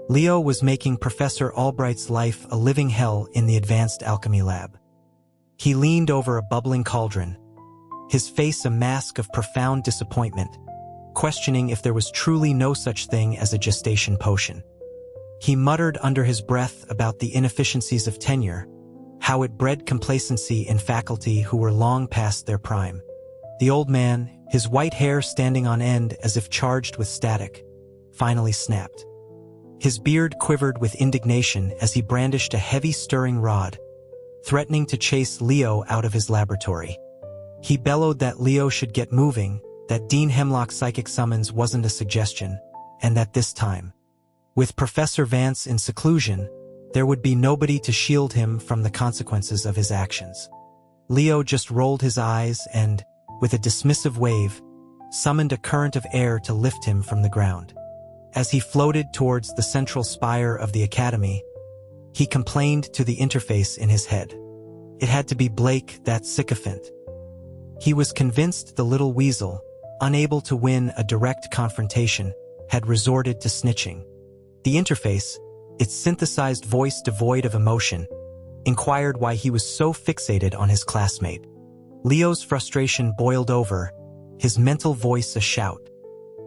Leo was making Professor Albright's life a living hell in the advanced alchemy lab. He leaned over a bubbling cauldron, his face a mask of profound disappointment, questioning if there was truly no such thing as a gestation potion. He muttered under his breath about the inefficiencies of tenure, how it bred complacency in faculty who were long past their prime. The old man, his white hair standing on end as if charged with static, finally snapped. His beard quivered with indignation as he brandished a heavy stirring rod, threatening to chase Leo out of his laboratory. He bellowed that Leo should get moving, that Dean Hemlock's psychic summons wasn't a suggestion, and that this time, with Professor Vance in seclusion, there would be nobody to shield him from the consequences of his actions. Leo just rolled his eyes and, with a dismissive wave, summoned a current of air to lift him from the ground. As he floated towards the central spire of the academy, he complained to the interface in his head. It had to be Blake, that sycophant. He was convinced the little weasel, unable to win a direct confrontation, had resorted to snitching. The interface, its synthesized voice devoid of emotion, inquired why he was so fixated on his classmate. Leo's frustration boiled over, his mental voice a shout.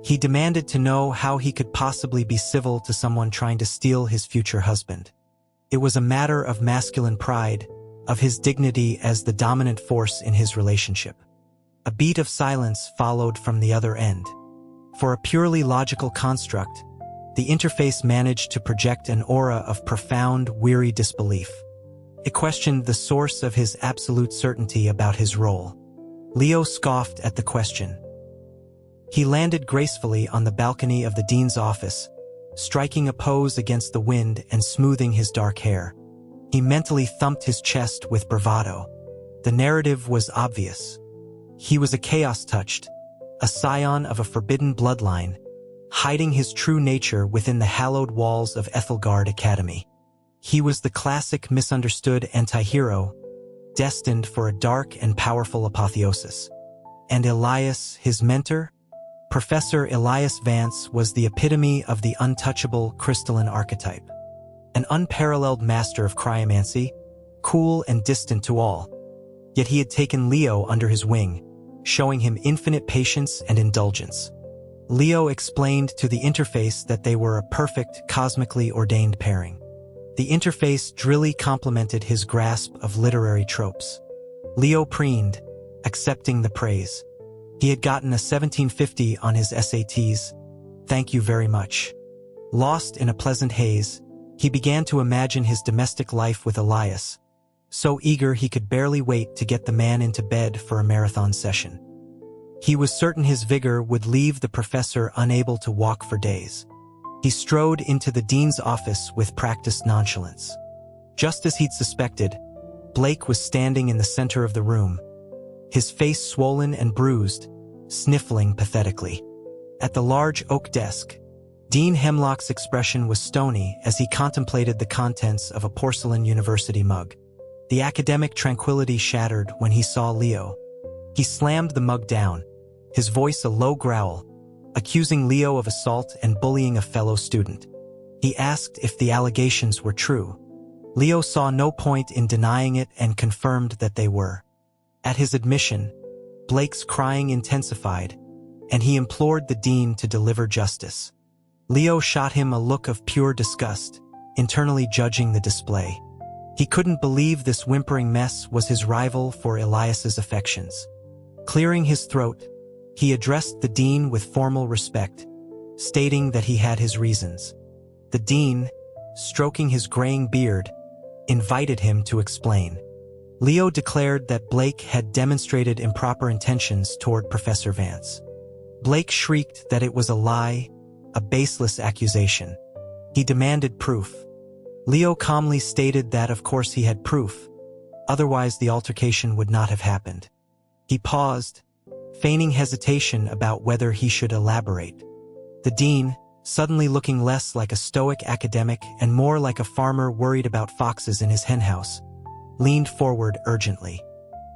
He demanded to know how he could possibly be civil to someone trying to steal his future husband. It was a matter of masculine pride, of his dignity as the dominant force in his relationship. A beat of silence followed from the other end. For a purely logical construct, the interface managed to project an aura of profound, weary disbelief. It questioned the source of his absolute certainty about his role. Leo scoffed at the question. He landed gracefully on the balcony of the dean's office, striking a pose against the wind and smoothing his dark hair. He mentally thumped his chest with bravado. The narrative was obvious. He was a chaos-touched, a scion of a forbidden bloodline, hiding his true nature within the hallowed walls of Ethelgard Academy. He was the classic misunderstood anti-hero, destined for a dark and powerful apotheosis. And Elias, his mentor? Professor Elias Vance was the epitome of the untouchable crystalline archetype. An unparalleled master of cryomancy, cool and distant to all. Yet he had taken Leo under his wing, showing him infinite patience and indulgence. Leo explained to the interface that they were a perfect, cosmically ordained pairing. The interface drily complimented his grasp of literary tropes. Leo preened, accepting the praise. He had gotten a 1750 on his SATs. Thank you very much. Lost in a pleasant haze, he began to imagine his domestic life with Elias, so eager he could barely wait to get the man into bed for a marathon session. He was certain his vigor would leave the professor unable to walk for days. He strode into the dean's office with practiced nonchalance. Just as he'd suspected, Blake was standing in the center of the room, his face swollen and bruised, sniffling pathetically. At the large oak desk, Dean Hemlock's expression was stony as he contemplated the contents of a porcelain university mug. The academic tranquility shattered when he saw Leo. He slammed the mug down, his voice a low growl, accusing Leo of assault and bullying a fellow student. He asked if the allegations were true. Leo saw no point in denying it and confirmed that they were. At his admission, Blake's crying intensified, and he implored the dean to deliver justice. Leo shot him a look of pure disgust, internally judging the display. He couldn't believe this whimpering mess was his rival for Elias's affections. Clearing his throat, he addressed the dean with formal respect, stating that he had his reasons. The dean, stroking his graying beard, invited him to explain. Leo declared that Blake had demonstrated improper intentions toward Professor Vance. Blake shrieked that it was a lie, a baseless accusation. He demanded proof. Leo calmly stated that of course he had proof, otherwise the altercation would not have happened. He paused, feigning hesitation about whether he should elaborate. The dean, suddenly looking less like a stoic academic and more like a farmer worried about foxes in his henhouse, leaned forward urgently.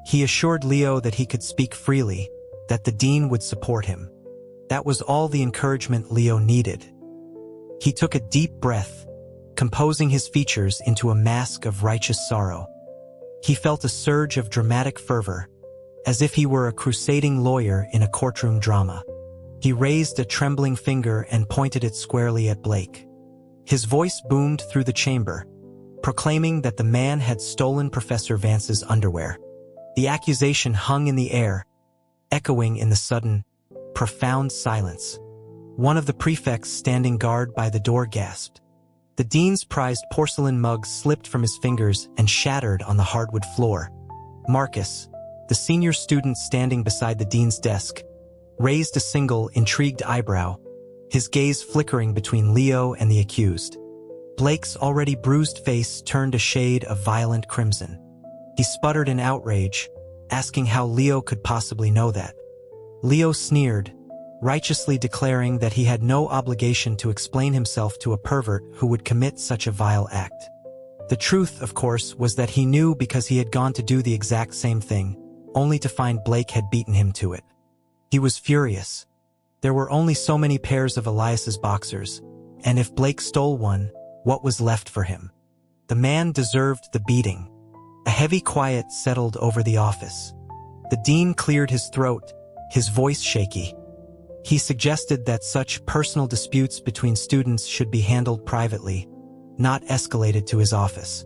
He assured Leo that he could speak freely, that the dean would support him. That was all the encouragement Leo needed. He took a deep breath, composing his features into a mask of righteous sorrow. He felt a surge of dramatic fervor, as if he were a crusading lawyer in a courtroom drama. He raised a trembling finger and pointed it squarely at Blake. His voice boomed through the chamber, proclaiming that the man had stolen Professor Vance's underwear. The accusation hung in the air, echoing in the sudden, profound silence. One of the prefects standing guard by the door gasped. The dean's prized porcelain mug slipped from his fingers and shattered on the hardwood floor. Marcus, the senior student standing beside the dean's desk, raised a single, intrigued eyebrow, his gaze flickering between Leo and the accused. Blake's already bruised face turned a shade of violent crimson. He sputtered in outrage, asking how Leo could possibly know that. Leo sneered, righteously declaring that he had no obligation to explain himself to a pervert who would commit such a vile act. The truth, of course, was that he knew because he had gone to do the exact same thing, only to find Blake had beaten him to it. He was furious. There were only so many pairs of Elias's boxers, and if Blake stole one, what was left for him? The man deserved the beating. A heavy quiet settled over the office. The dean cleared his throat, his voice shaky. He suggested that such personal disputes between students should be handled privately, not escalated to his office.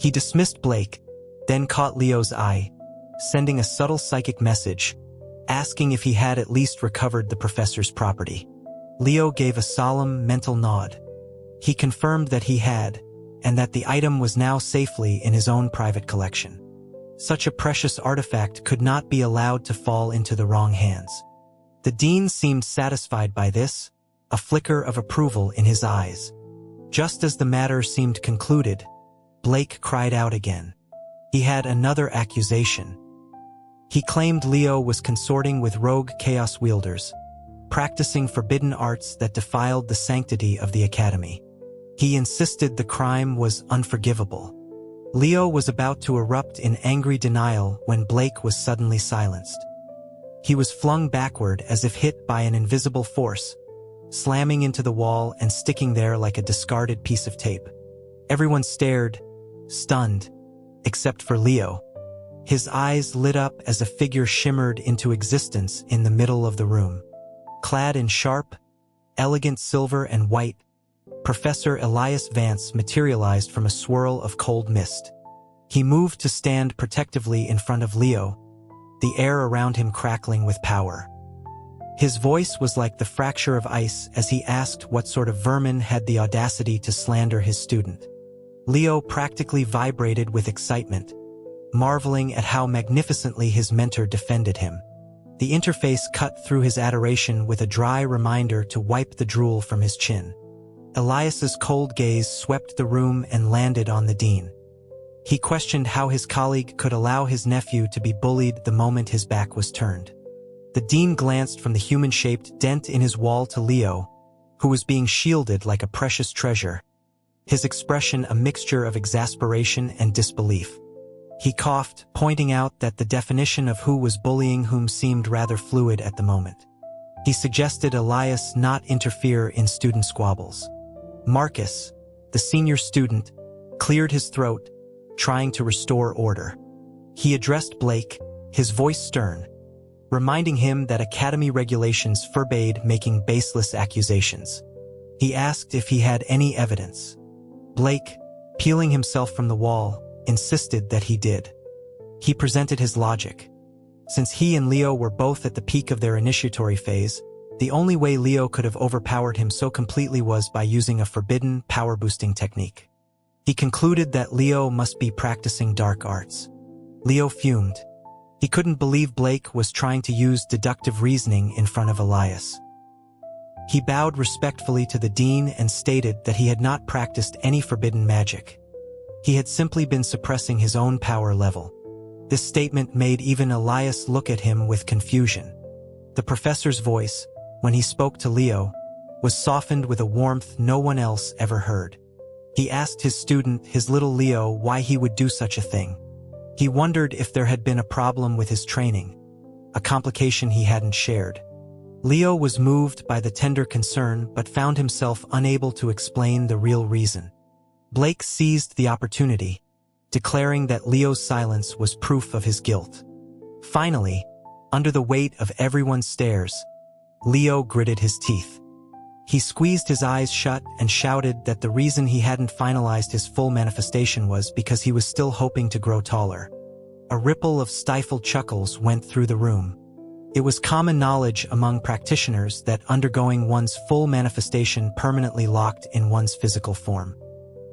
He dismissed Blake, then caught Leo's eye, sending a subtle psychic message, asking if he had at least recovered the professor's property. Leo gave a solemn mental nod. He confirmed that he had, and that the item was now safely in his own private collection. Such a precious artifact could not be allowed to fall into the wrong hands. The dean seemed satisfied by this, a flicker of approval in his eyes. Just as the matter seemed concluded, Blake cried out again. He had another accusation. He claimed Leo was consorting with rogue chaos wielders, practicing forbidden arts that defiled the sanctity of the academy. He insisted the crime was unforgivable. Leo was about to erupt in angry denial when Blake was suddenly silenced. He was flung backward as if hit by an invisible force, slamming into the wall and sticking there like a discarded piece of tape. Everyone stared, stunned, except for Leo. His eyes lit up as a figure shimmered into existence in the middle of the room. Clad in sharp, elegant silver and white, Professor Elias Vance materialized from a swirl of cold mist. He moved to stand protectively in front of Leo, the air around him crackling with power. His voice was like the fracture of ice as he asked what sort of vermin had the audacity to slander his student. Leo practically vibrated with excitement, marveling at how magnificently his mentor defended him. The interface cut through his adoration with a dry reminder to wipe the drool from his chin. Elias's cold gaze swept the room and landed on the dean. He questioned how his colleague could allow his nephew to be bullied the moment his back was turned. The dean glanced from the human-shaped dent in his wall to Leo, who was being shielded like a precious treasure, his expression a mixture of exasperation and disbelief. He coughed, pointing out that the definition of who was bullying whom seemed rather fluid at the moment. He suggested Elias not interfere in student squabbles. Marcus, the senior student, cleared his throat, trying to restore order. He addressed Blake, his voice stern, reminding him that academy regulations forbade making baseless accusations. He asked if he had any evidence. Blake, peeling himself from the wall, insisted that he did. He presented his logic. Since he and Leo were both at the peak of their initiatory phase, the only way Leo could have overpowered him so completely was by using a forbidden, power-boosting technique. He concluded that Leo must be practicing dark arts. Leo fumed. He couldn't believe Blake was trying to use deductive reasoning in front of Elias. He bowed respectfully to the dean and stated that he had not practiced any forbidden magic. He had simply been suppressing his own power level. This statement made even Elias look at him with confusion. The professor's voice, when he spoke to Leo, was softened with a warmth no one else ever heard. He asked his student, his little Leo, why he would do such a thing. He wondered if there had been a problem with his training, a complication he hadn't shared. Leo was moved by the tender concern but found himself unable to explain the real reason. Blake seized the opportunity, declaring that Leo's silence was proof of his guilt. Finally, under the weight of everyone's stares, Leo gritted his teeth. He squeezed his eyes shut and shouted that the reason he hadn't finalized his full manifestation was because he was still hoping to grow taller. A ripple of stifled chuckles went through the room. It was common knowledge among practitioners that undergoing one's full manifestation permanently locked in one's physical form.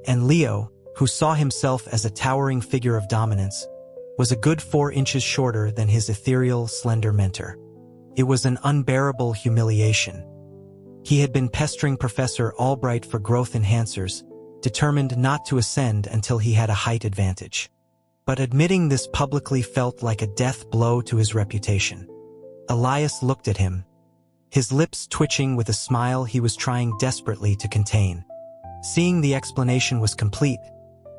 And Leo, who saw himself as a towering figure of dominance, was a good 4 inches shorter than his ethereal, slender mentor. It was an unbearable humiliation. He had been pestering Professor Albright for growth enhancers, determined not to ascend until he had a height advantage. But admitting this publicly felt like a death blow to his reputation. Elias looked at him, his lips twitching with a smile he was trying desperately to contain. Seeing the explanation was complete,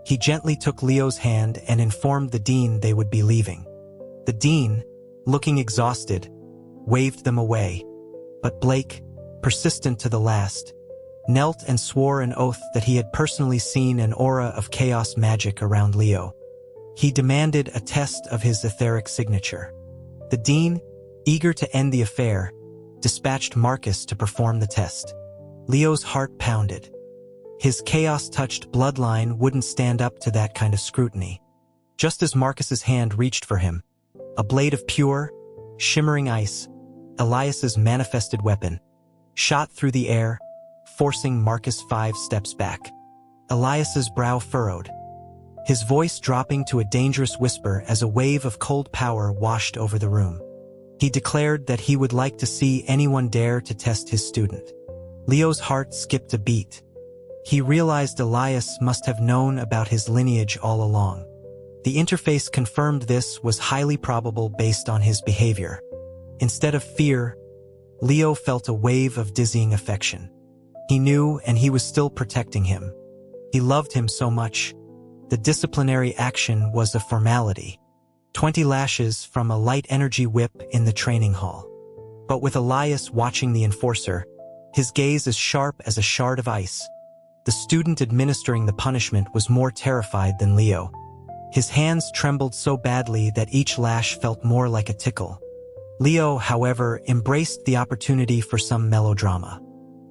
he gently took Leo's hand and informed the dean they would be leaving. The dean, looking exhausted, waved them away, but Blake, persistent to the last, knelt and swore an oath that he had personally seen an aura of chaos magic around Leo. He demanded a test of his etheric signature. The dean, eager to end the affair, dispatched Marcus to perform the test. Leo's heart pounded. His chaos-touched bloodline wouldn't stand up to that kind of scrutiny. Just as Marcus's hand reached for him, a blade of pure, shimmering ice, Elias's manifested weapon, shot through the air, forcing Marcus 5 steps back. Elias's brow furrowed, his voice dropping to a dangerous whisper as a wave of cold power washed over the room. He declared that he would like to see anyone dare to test his student. Leo's heart skipped a beat. He realized Elias must have known about his lineage all along. The interface confirmed this was highly probable based on his behavior. Instead of fear, Leo felt a wave of dizzying affection. He knew, and he was still protecting him. He loved him so much. The disciplinary action was a formality. 20 lashes from a light energy whip in the training hall. But with Elias watching the enforcer, his gaze as sharp as a shard of ice, the student administering the punishment was more terrified than Leo. His hands trembled so badly that each lash felt more like a tickle. Leo, however, embraced the opportunity for some melodrama.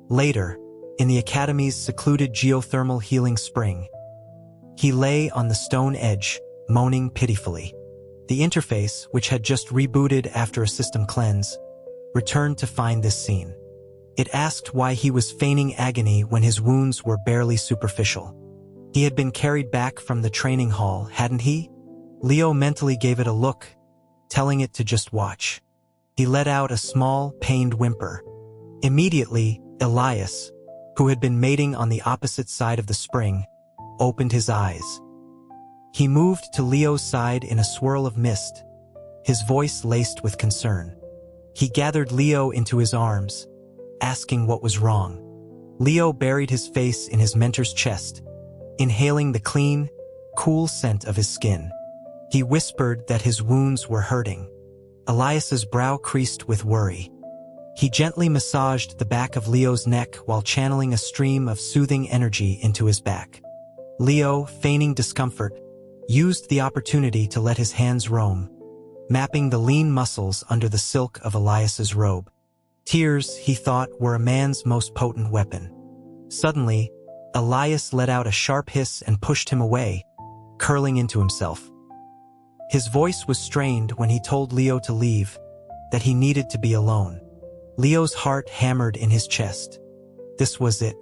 Later, in the Academy's secluded geothermal healing spring, he lay on the stone edge, moaning pitifully. The interface, which had just rebooted after a system cleanse, returned to find this scene. It asked why he was feigning agony when his wounds were barely superficial. He had been carried back from the training hall, hadn't he? Leo mentally gave it a look, telling it to just watch. He let out a small, pained whimper. Immediately, Elias, who had been mating on the opposite side of the spring, opened his eyes. He moved to Leo's side in a swirl of mist, his voice laced with concern. He gathered Leo into his arms, asking what was wrong. Leo buried his face in his mentor's chest, inhaling the clean, cool scent of his skin. He whispered that his wounds were hurting. Elias's brow creased with worry. He gently massaged the back of Leo's neck while channeling a stream of soothing energy into his back. Leo, feigning discomfort, used the opportunity to let his hands roam, mapping the lean muscles under the silk of Elias's robe. Tears, he thought, were a man's most potent weapon. Suddenly, Elias let out a sharp hiss and pushed him away, curling into himself. His voice was strained when he told Leo to leave, that he needed to be alone. Leo's heart hammered in his chest. This was it.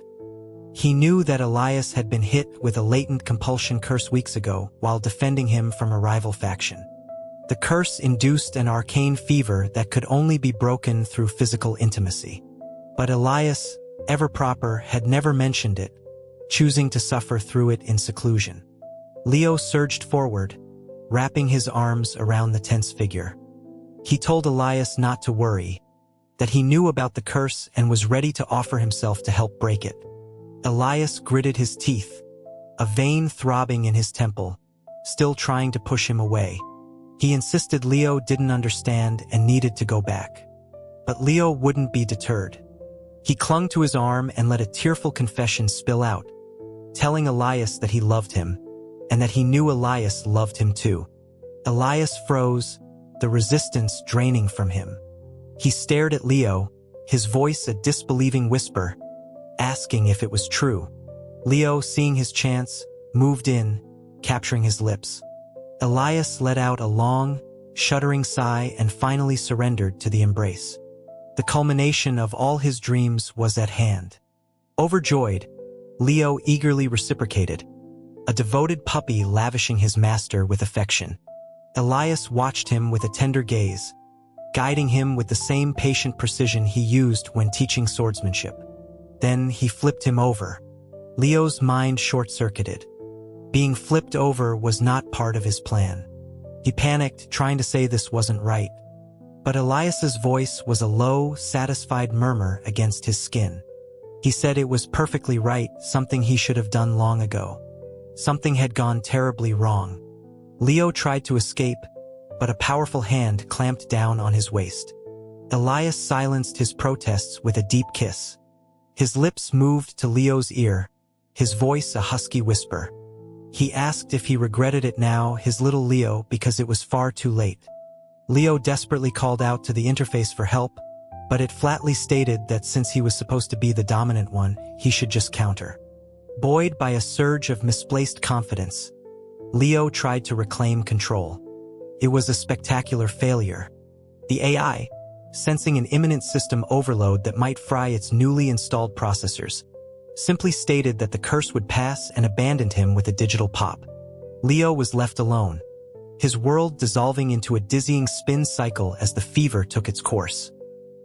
He knew that Elias had been hit with a latent compulsion curse weeks ago while defending him from a rival faction. The curse induced an arcane fever that could only be broken through physical intimacy. But Elias, ever proper, had never mentioned it, choosing to suffer through it in seclusion. Leo surged forward, wrapping his arms around the tense figure. He told Elias not to worry, that he knew about the curse and was ready to offer himself to help break it. Elias gritted his teeth, a vein throbbing in his temple, still trying to push him away. He insisted Leo didn't understand and needed to go back. But Leo wouldn't be deterred. He clung to his arm and let a tearful confession spill out, telling Elias that he loved him, and that he knew Elias loved him too. Elias froze, the resistance draining from him. He stared at Leo, his voice a disbelieving whisper, asking if it was true. Leo, seeing his chance, moved in, capturing his lips. Elias let out a long, shuddering sigh and finally surrendered to the embrace. The culmination of all his dreams was at hand. Overjoyed, Leo eagerly reciprocated, a devoted puppy lavishing his master with affection. Elias watched him with a tender gaze, guiding him with the same patient precision he used when teaching swordsmanship. Then he flipped him over. Leo's mind short-circuited. Being flipped over was not part of his plan. He panicked, trying to say this wasn't right. But Elias's voice was a low, satisfied murmur against his skin. He said it was perfectly right, something he should have done long ago. Something had gone terribly wrong. Leo tried to escape, but a powerful hand clamped down on his waist. Elias silenced his protests with a deep kiss. His lips moved to Leo's ear, his voice a husky whisper. He asked if he regretted it now, his little Leo, because it was far too late. Leo desperately called out to the interface for help, but it flatly stated that since he was supposed to be the dominant one, he should just counter. Buoyed by a surge of misplaced confidence, Leo tried to reclaim control. It was a spectacular failure. The AI, sensing an imminent system overload that might fry its newly installed processors, simply stated that the curse would pass and abandoned him with a digital pop. Leo was left alone, his world dissolving into a dizzying spin cycle as the fever took its course.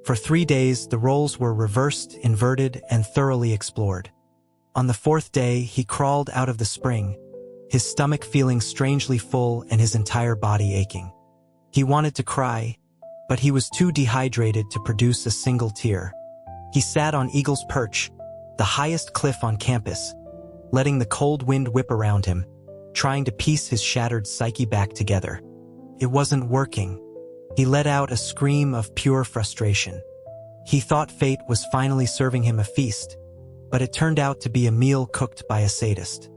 For 3 days, the roles were reversed, inverted, and thoroughly explored. On the 4th day, he crawled out of the spring, his stomach feeling strangely full and his entire body aching. He wanted to cry, but he was too dehydrated to produce a single tear. He sat on Eagle's Perch, the highest cliff on campus, letting the cold wind whip around him, trying to piece his shattered psyche back together. It wasn't working. He let out a scream of pure frustration. He thought fate was finally serving him a feast, but it turned out to be a meal cooked by a sadist.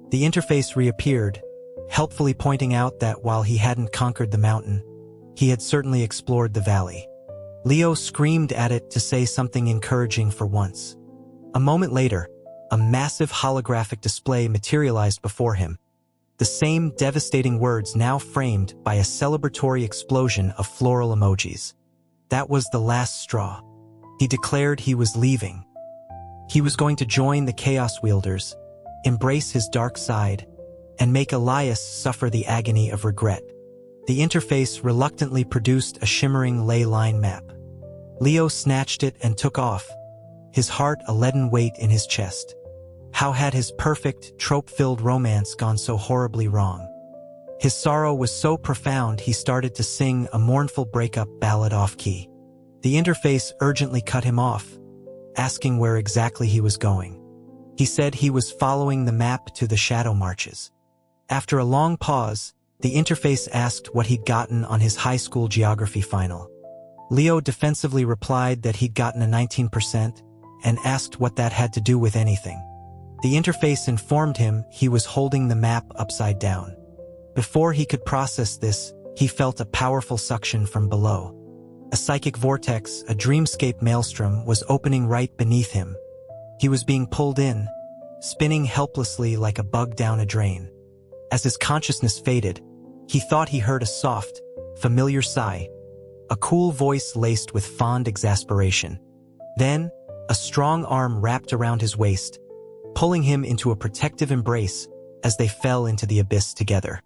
The interface reappeared, helpfully pointing out that while he hadn't conquered the mountain, he had certainly explored the valley. Leo screamed at it to say something encouraging for once. A moment later, a massive holographic display materialized before him, the same devastating words now framed by a celebratory explosion of floral emojis. That was the last straw. He declared he was leaving. He was going to join the Chaos Wielders, embrace his dark side, and make Elias suffer the agony of regret. The interface reluctantly produced a shimmering ley line map. Leo snatched it and took off, his heart a leaden weight in his chest. How had his perfect, trope-filled romance gone so horribly wrong? His sorrow was so profound he started to sing a mournful breakup ballad off-key. The interface urgently cut him off, asking where exactly he was going. He said he was following the map to the Shadow Marches. After a long pause, the interface asked what he'd gotten on his high school geography final. Leo defensively replied that he'd gotten a 19% and asked what that had to do with anything. The interface informed him he was holding the map upside down. Before he could process this, he felt a powerful suction from below. A psychic vortex, a dreamscape maelstrom, was opening right beneath him. He was being pulled in, spinning helplessly like a bug down a drain. As his consciousness faded, he thought he heard a soft, familiar sigh, a cool voice laced with fond exasperation. Then, a strong arm wrapped around his waist, pulling him into a protective embrace as they fell into the abyss together.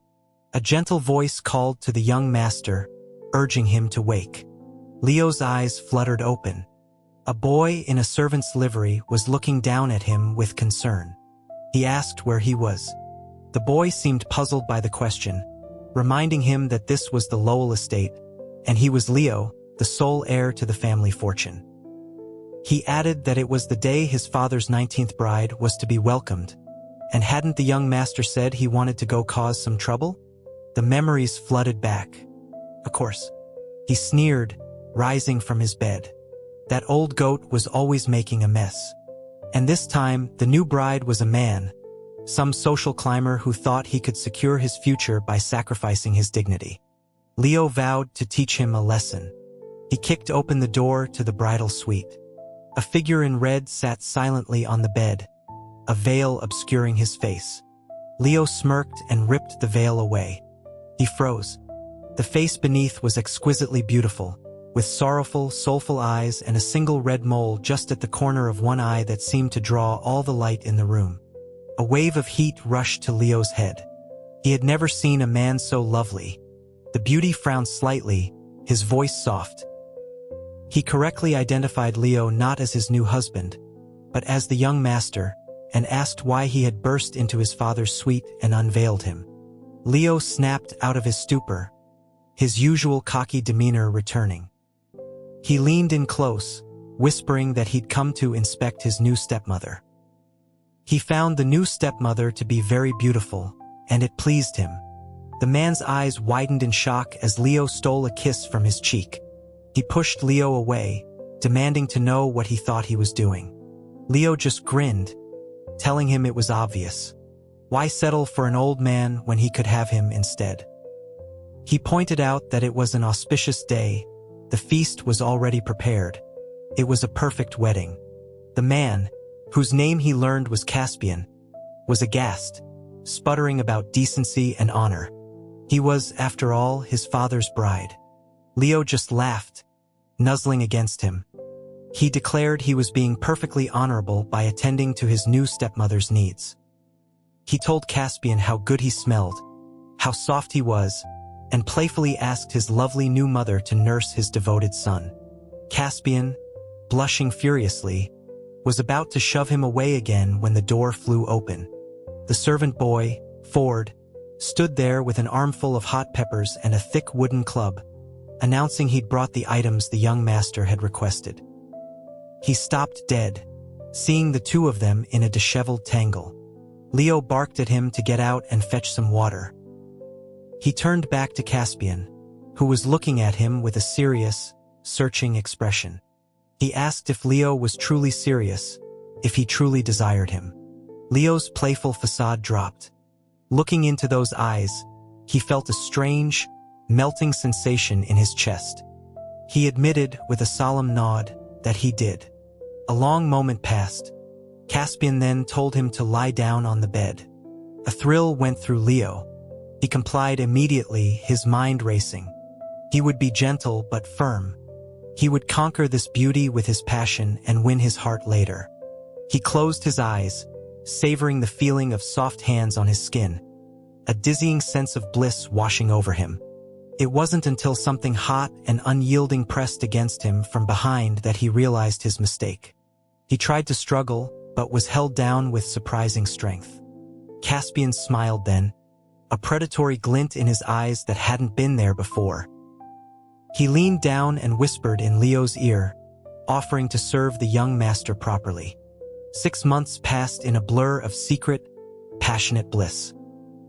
A gentle voice called to the young master, urging him to wake. Leo's eyes fluttered open. A boy in a servant's livery was looking down at him with concern. He asked where he was. The boy seemed puzzled by the question, reminding him that this was the Lowell estate, and he was Leo, the sole heir to the family fortune. He added that it was the day his father's 19th bride was to be welcomed, and hadn't the young master said he wanted to go cause some trouble? The memories flooded back. Of course. He sneered, rising from his bed. That old goat was always making a mess. And this time, the new bride was a man, some social climber who thought he could secure his future by sacrificing his dignity. Leo vowed to teach him a lesson. He kicked open the door to the bridal suite. A figure in red sat silently on the bed, a veil obscuring his face. Leo smirked and ripped the veil away. He froze. The face beneath was exquisitely beautiful, with sorrowful, soulful eyes and a single red mole just at the corner of one eye that seemed to draw all the light in the room. A wave of heat rushed to Leo's head. He had never seen a man so lovely. The beauty frowned slightly, his voice soft. He correctly identified Leo not as his new husband, but as the young master, and asked why he had burst into his father's suite and unveiled him. Leo snapped out of his stupor, his usual cocky demeanor returning. He leaned in close, whispering that he'd come to inspect his new stepmother. He found the new stepmother to be very beautiful, and it pleased him. The man's eyes widened in shock as Leo stole a kiss from his cheek. He pushed Leo away, demanding to know what he thought he was doing. Leo just grinned, telling him it was obvious. Why settle for an old man when he could have him instead? He pointed out that it was an auspicious day. The feast was already prepared. It was a perfect wedding. The man, whose name he learned was Caspian, was aghast, sputtering about decency and honor. He was, after all, his father's bride. Leo just laughed, nuzzling against him. He declared he was being perfectly honorable by attending to his new stepmother's needs. He told Caspian how good he smelled, how soft he was, and playfully asked his lovely new mother to nurse his devoted son. Caspian, blushing furiously, was about to shove him away again when the door flew open. The servant boy, Ford, stood there with an armful of hot peppers and a thick wooden club, announcing he'd brought the items the young master had requested. He stopped dead, seeing the two of them in a disheveled tangle. Leo barked at him to get out and fetch some water. He turned back to Caspian, who was looking at him with a serious, searching expression. He asked if Leo was truly serious, if he truly desired him. Leo's playful facade dropped. Looking into those eyes, he felt a strange, melting sensation in his chest. He admitted with a solemn nod that he did. A long moment passed. Caspian then told him to lie down on the bed. A thrill went through Leo. He complied immediately, his mind racing. He would be gentle but firm. He would conquer this beauty with his passion and win his heart later. He closed his eyes, savoring the feeling of soft hands on his skin, a dizzying sense of bliss washing over him. It wasn't until something hot and unyielding pressed against him from behind that he realized his mistake. He tried to struggle, but was held down with surprising strength. Caspian smiled then, a predatory glint in his eyes that hadn't been there before. He leaned down and whispered in Leo's ear, offering to serve the young master properly. 6 months passed in a blur of secret, passionate bliss.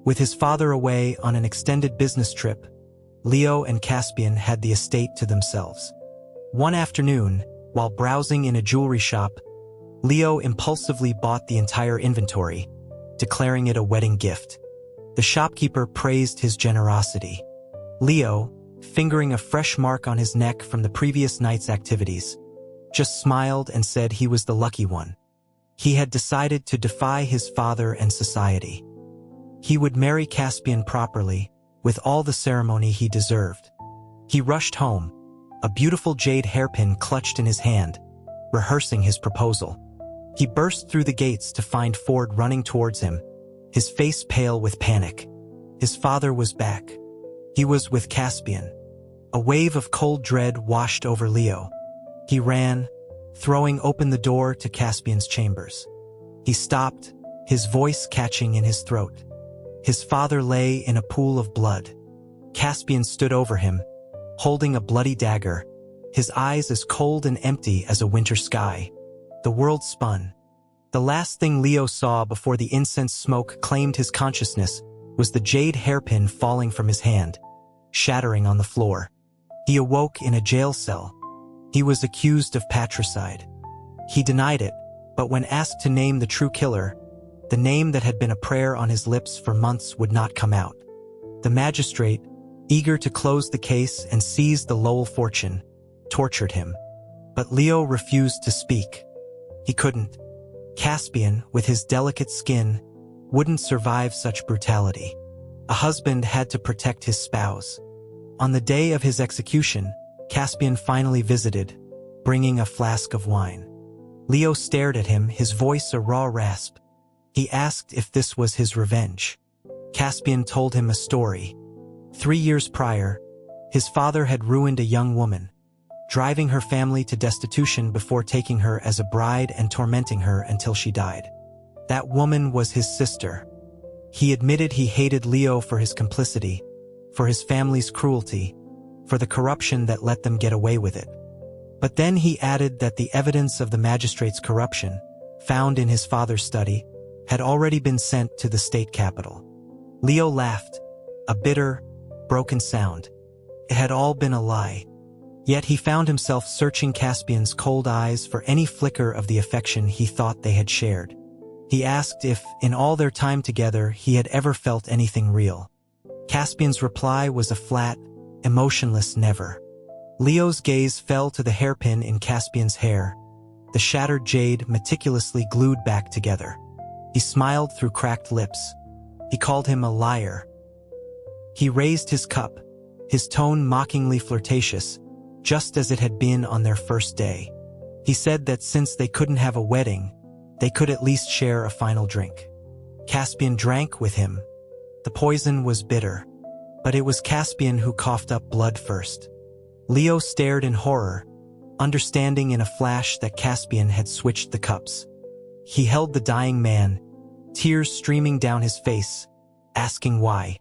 With his father away on an extended business trip, Leo and Caspian had the estate to themselves. One afternoon, while browsing in a jewelry shop, Leo impulsively bought the entire inventory, declaring it a wedding gift. The shopkeeper praised his generosity. Leo, fingering a fresh mark on his neck from the previous night's activities, just smiled and said he was the lucky one. He had decided to defy his father and society. He would marry Caspian properly, with all the ceremony he deserved. He rushed home, a beautiful jade hairpin clutched in his hand, rehearsing his proposal. He burst through the gates to find Ford running towards him, his face pale with panic. His father was back. He was with Caspian. A wave of cold dread washed over Leo. He ran, throwing open the door to Caspian's chambers. He stopped, his voice catching in his throat. His father lay in a pool of blood. Caspian stood over him, holding a bloody dagger, his eyes as cold and empty as a winter sky. The world spun. The last thing Leo saw before the incense smoke claimed his consciousness was the jade hairpin falling from his hand, shattering on the floor. He awoke in a jail cell, He was accused of patricide. He denied it, but when asked to name the true killer, the name that had been a prayer on his lips for months would not come out. The magistrate, eager to close the case and seize the Lowell fortune, tortured him. But Leo refused to speak. He couldn't. Caspian, with his delicate skin, wouldn't survive such brutality. A husband had to protect his spouse. On the day of his execution, Caspian finally visited, bringing a flask of wine. Leo stared at him, his voice a raw rasp. He asked if this was his revenge. Caspian told him a story. 3 years prior, his father had ruined a young woman, driving her family to destitution before taking her as a bride and tormenting her until she died. That woman was his sister. He admitted he hated Leo for his complicity, for his family's cruelty, for the corruption that let them get away with it. But then he added that the evidence of the magistrate's corruption, found in his father's study, had already been sent to the state capital. Leo laughed, a bitter, broken sound. It had all been a lie. Yet he found himself searching Caspian's cold eyes for any flicker of the affection he thought they had shared. He asked if, in all their time together, he had ever felt anything real. Caspian's reply was a flat, emotionless never. Leo's gaze fell to the hairpin in Caspian's hair, the shattered jade meticulously glued back together. He smiled through cracked lips. He called him a liar. He raised his cup, his tone mockingly flirtatious, just as it had been on their first day. He said that since they couldn't have a wedding, they could at least share a final drink. Caspian drank with him. The poison was bitter, but it was Caspian who coughed up blood first. Leo stared in horror, understanding in a flash that Caspian had switched the cups. He held the dying man, tears streaming down his face, asking why.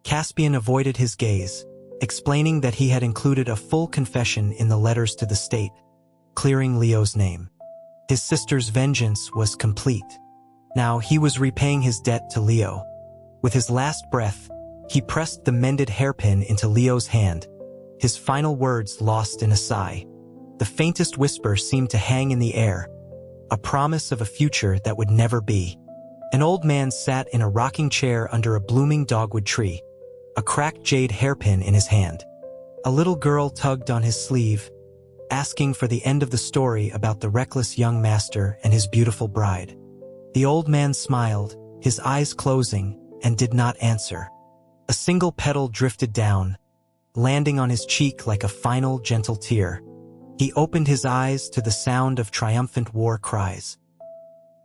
Caspian avoided his gaze, explaining that he had included a full confession in the letters to the state, clearing Leo's name. His sister's vengeance was complete. Now he was repaying his debt to Leo. With his last breath, he pressed the mended hairpin into Leo's hand, his final words lost in a sigh. The faintest whisper seemed to hang in the air, a promise of a future that would never be. An old man sat in a rocking chair under a blooming dogwood tree, a cracked jade hairpin in his hand. A little girl tugged on his sleeve, asking for the end of the story about the reckless young master and his beautiful bride. The old man smiled, his eyes closing, and did not answer. A single petal drifted down, landing on his cheek like a final gentle tear. He opened his eyes to the sound of triumphant war cries.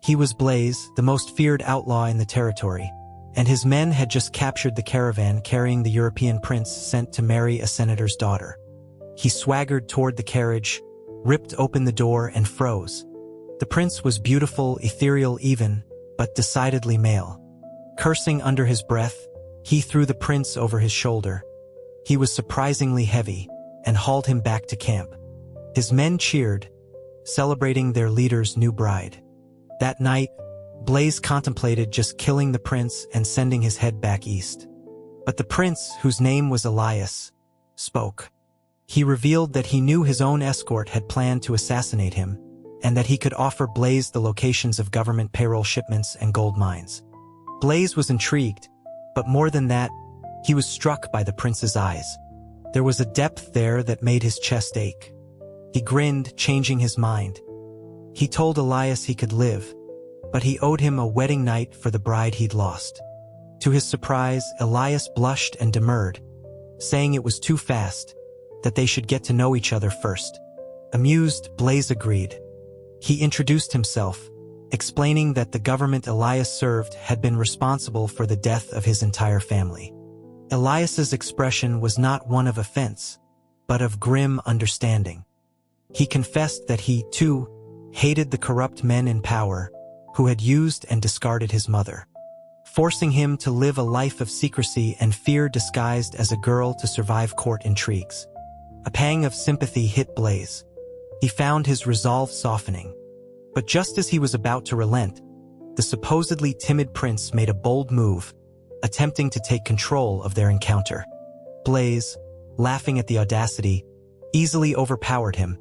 He was Blaze, the most feared outlaw in the territory, and his men had just captured the caravan carrying the European prince sent to marry a senator's daughter. He swaggered toward the carriage, ripped open the door, and froze. The prince was beautiful, ethereal even, but decidedly male. Cursing under his breath, he threw the prince over his shoulder. He was surprisingly heavy, and hauled him back to camp. His men cheered, celebrating their leader's new bride. That night, Blaze contemplated just killing the prince and sending his head back east. But the prince, whose name was Elias, spoke. He revealed that he knew his own escort had planned to assassinate him, and that he could offer Blaze the locations of government payroll shipments and gold mines. Blaze was intrigued, but more than that, he was struck by the prince's eyes. There was a depth there that made his chest ache. He grinned, changing his mind. He told Elias he could live, but he owed him a wedding night for the bride he'd lost. To his surprise, Elias blushed and demurred, saying it was too fast, that they should get to know each other first. Amused, Blaze agreed. He introduced himself, explaining that the government Elias served had been responsible for the death of his entire family. Elias's expression was not one of offense, but of grim understanding. He confessed that he, too, hated the corrupt men in power who had used and discarded his mother, forcing him to live a life of secrecy and fear disguised as a girl to survive court intrigues. A pang of sympathy hit Blaze. He found his resolve softening. But just as he was about to relent, the supposedly timid prince made a bold move, attempting to take control of their encounter. Blaze, laughing at the audacity, easily overpowered him,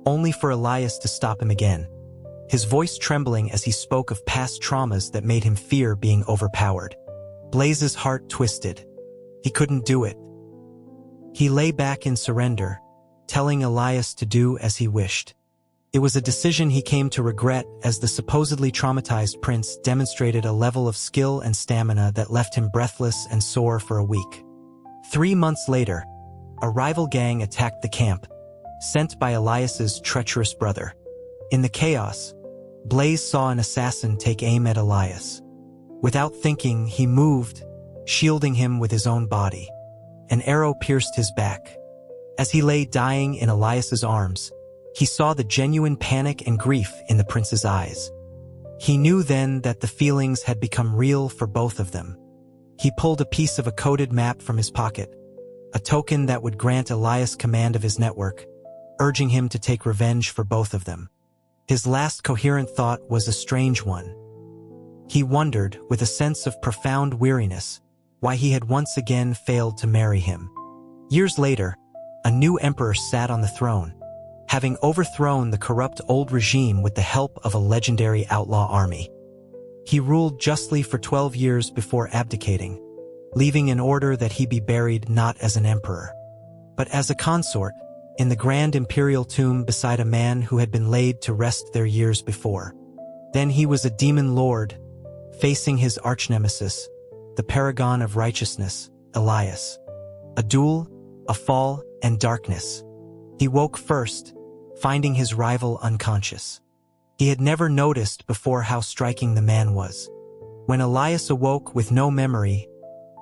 only for Elias to stop him again, his voice trembling as he spoke of past traumas that made him fear being overpowered. Blaze's heart twisted. He couldn't do it. He lay back in surrender, telling Elias to do as he wished. It was a decision he came to regret, as the supposedly traumatized prince demonstrated a level of skill and stamina that left him breathless and sore for a week. 3 months later, a rival gang attacked the camp, sent by Elias's treacherous brother. In the chaos, Blaze saw an assassin take aim at Elias. Without thinking, he moved, shielding him with his own body. An arrow pierced his back. As he lay dying in Elias's arms, he saw the genuine panic and grief in the prince's eyes. He knew then that the feelings had become real for both of them. He pulled a piece of a coded map from his pocket, a token that would grant Elias command of his network, urging him to take revenge for both of them. His last coherent thought was a strange one. He wondered, with a sense of profound weariness, why he had once again failed to marry him. Years later, a new emperor sat on the throne, having overthrown the corrupt old regime with the help of a legendary outlaw army. He ruled justly for 12 years before abdicating, leaving in order that he be buried not as an emperor, but as a consort, in the grand imperial tomb beside a man who had been laid to rest there years before. Then he was a demon lord, facing his arch-nemesis, the paragon of righteousness, Elias. A duel, a fall, and darkness. He woke first, finding his rival unconscious. He had never noticed before how striking the man was. When Elias awoke with no memory,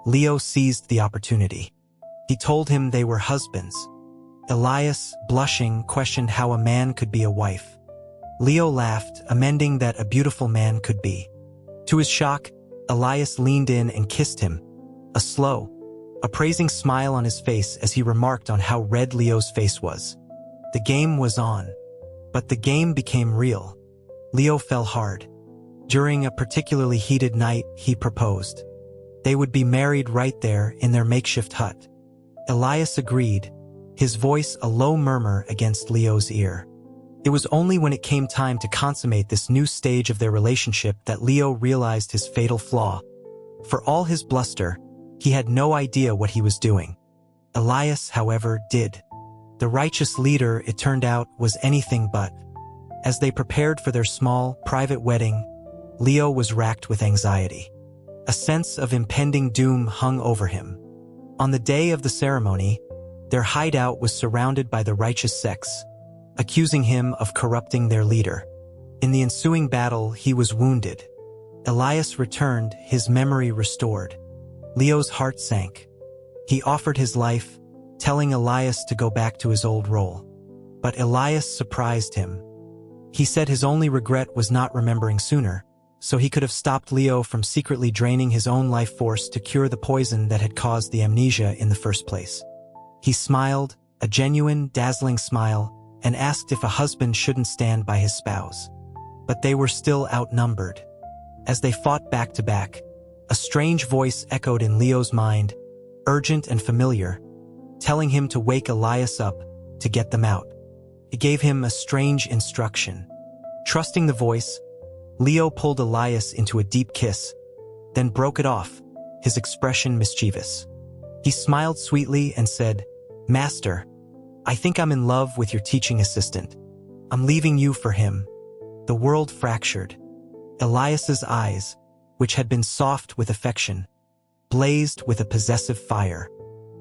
Leo seized the opportunity. He told him they were husbands. Elias, blushing, questioned how a man could be a wife. Leo laughed, amending that a beautiful man could be. To his shock, Elias leaned in and kissed him, a slow, appraising smile on his face as he remarked on how red Leo's face was. The game was on. But the game became real. Leo fell hard. During a particularly heated night, he proposed. They would be married right there in their makeshift hut. Elias agreed, his voice a low murmur against Leo's ear. It was only when it came time to consummate this new stage of their relationship that Leo realized his fatal flaw. For all his bluster, he had no idea what he was doing. Elias, however, did. The righteous leader, it turned out, was anything but. As they prepared for their small, private wedding, Leo was racked with anxiety. A sense of impending doom hung over him. On the day of the ceremony, their hideout was surrounded by the righteous sects, accusing him of corrupting their leader. In the ensuing battle, he was wounded. Elias returned, his memory restored. Leo's heart sank. He offered his life, telling Elias to go back to his old role. But Elias surprised him. He said his only regret was not remembering sooner, so he could have stopped Leo from secretly draining his own life force to cure the poison that had caused the amnesia in the first place. He smiled, a genuine, dazzling smile, and asked if a husband shouldn't stand by his spouse. But they were still outnumbered. As they fought back to back, a strange voice echoed in Leo's mind, urgent and familiar, telling him to wake Elias up, to get them out. It gave him a strange instruction. Trusting the voice, Leo pulled Elias into a deep kiss, then broke it off, his expression mischievous. He smiled sweetly and said, "Master, I think I'm in love with your teaching assistant. I'm leaving you for him." The world fractured. Elias's eyes, which had been soft with affection, blazed with a possessive fire.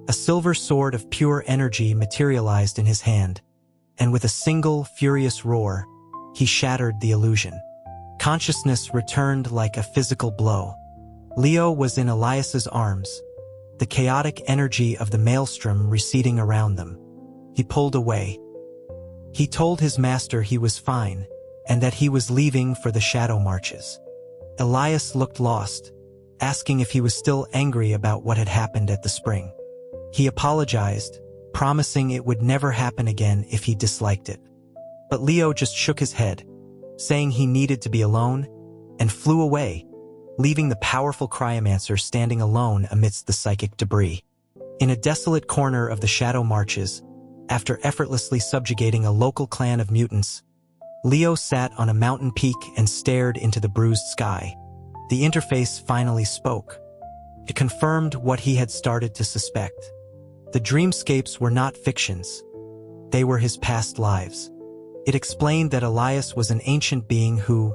A silver sword of pure energy materialized in his hand, and with a single furious roar, he shattered the illusion. Consciousness returned like a physical blow. Leo was in Elias's arms, the chaotic energy of the maelstrom receding around them. He pulled away. He told his master he was fine, and that he was leaving for the shadow marches. Elias looked lost, asking if he was still angry about what had happened at the spring. He apologized, promising it would never happen again if he disliked it. But Leo just shook his head, saying he needed to be alone, and flew away, leaving the powerful cryomancer standing alone amidst the psychic debris. In a desolate corner of the shadow marches, After effortlessly subjugating a local clan of mutants, Leo sat on a mountain peak and stared into the bruised sky. The interface finally spoke. It confirmed what he had started to suspect. The dreamscapes were not fictions. They were his past lives. It explained that Elias was an ancient being who,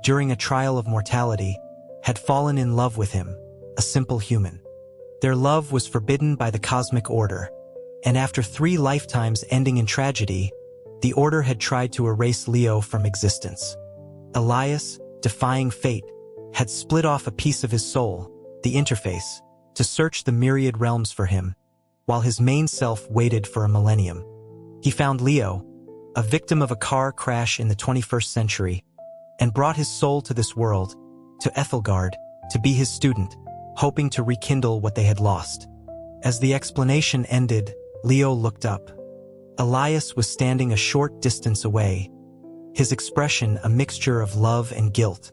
during a trial of mortality, had fallen in love with him, a simple human. Their love was forbidden by the cosmic order, and after 3 lifetimes ending in tragedy, the order had tried to erase Leo from existence. Elias, defying fate, had split off a piece of his soul, the interface, to search the myriad realms for him, while his main self waited for a millennium. He found Leo, a victim of a car crash in the 21st century, and brought his soul to this world, to Ethelgard, to be his student, hoping to rekindle what they had lost. As the explanation ended, Leo looked up. Elias was standing a short distance away, his expression a mixture of love and guilt.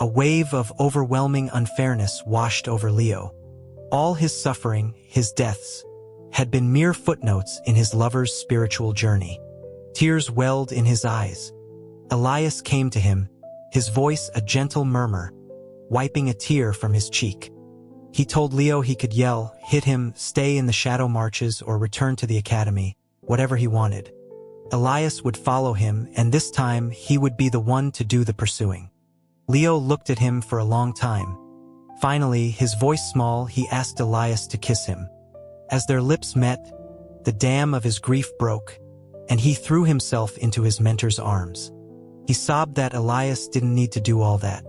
A wave of overwhelming unfairness washed over Leo. All his suffering, his deaths, had been mere footnotes in his lover's spiritual journey. Tears welled in his eyes. Elias came to him, his voice a gentle murmur, wiping a tear from his cheek. He told Leo he could yell, hit him, stay in the shadow marches, or return to the academy, whatever he wanted. Elias would follow him, and this time he would be the one to do the pursuing. Leo looked at him for a long time. Finally, his voice small, he asked Elias to kiss him. As their lips met, the dam of his grief broke, and he threw himself into his mentor's arms. He sobbed that Elias didn't need to do all that.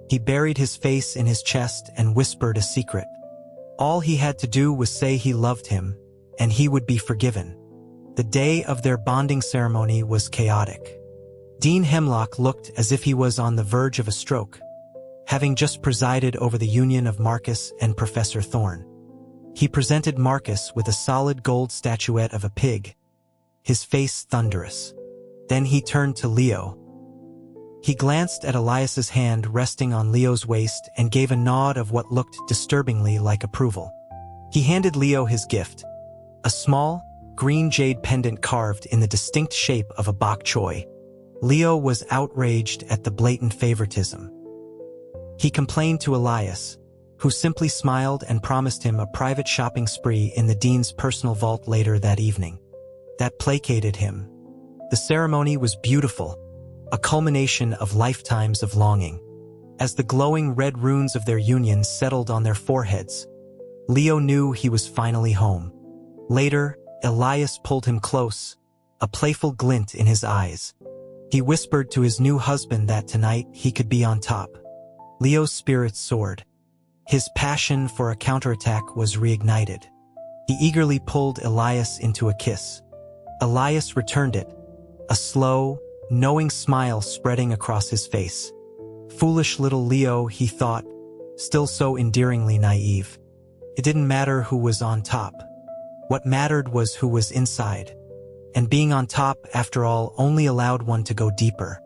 He buried his face in his chest and whispered a secret. All he had to do was say he loved him, and he would be forgiven. The day of their bonding ceremony was chaotic. Dean Hemlock looked as if he was on the verge of a stroke, having just presided over the union of Marcus and Professor Thorne. He presented Marcus with a solid gold statuette of a pig, his face thunderous. Then he turned to Leo. He glanced at Elias's hand resting on Leo's waist and gave a nod of what looked disturbingly like approval. He handed Leo his gift, a small, green jade pendant carved in the distinct shape of a bok choy. Leo was outraged at the blatant favoritism. He complained to Elias, who simply smiled and promised him a private shopping spree in the dean's personal vault later that evening. That placated him. The ceremony was beautiful, a culmination of lifetimes of longing. As the glowing red runes of their union settled on their foreheads, Leo knew he was finally home. Later, Elias pulled him close, a playful glint in his eyes. He whispered to his new husband that tonight he could be on top. Leo's spirits soared. His passion for a counterattack was reignited. He eagerly pulled Elias into a kiss. Elias returned it, a slow, knowing smile spreading across his face. Foolish little Leo, he thought, still so endearingly naive. It didn't matter who was on top. What mattered was who was inside. And being on top, after all, only allowed one to go deeper.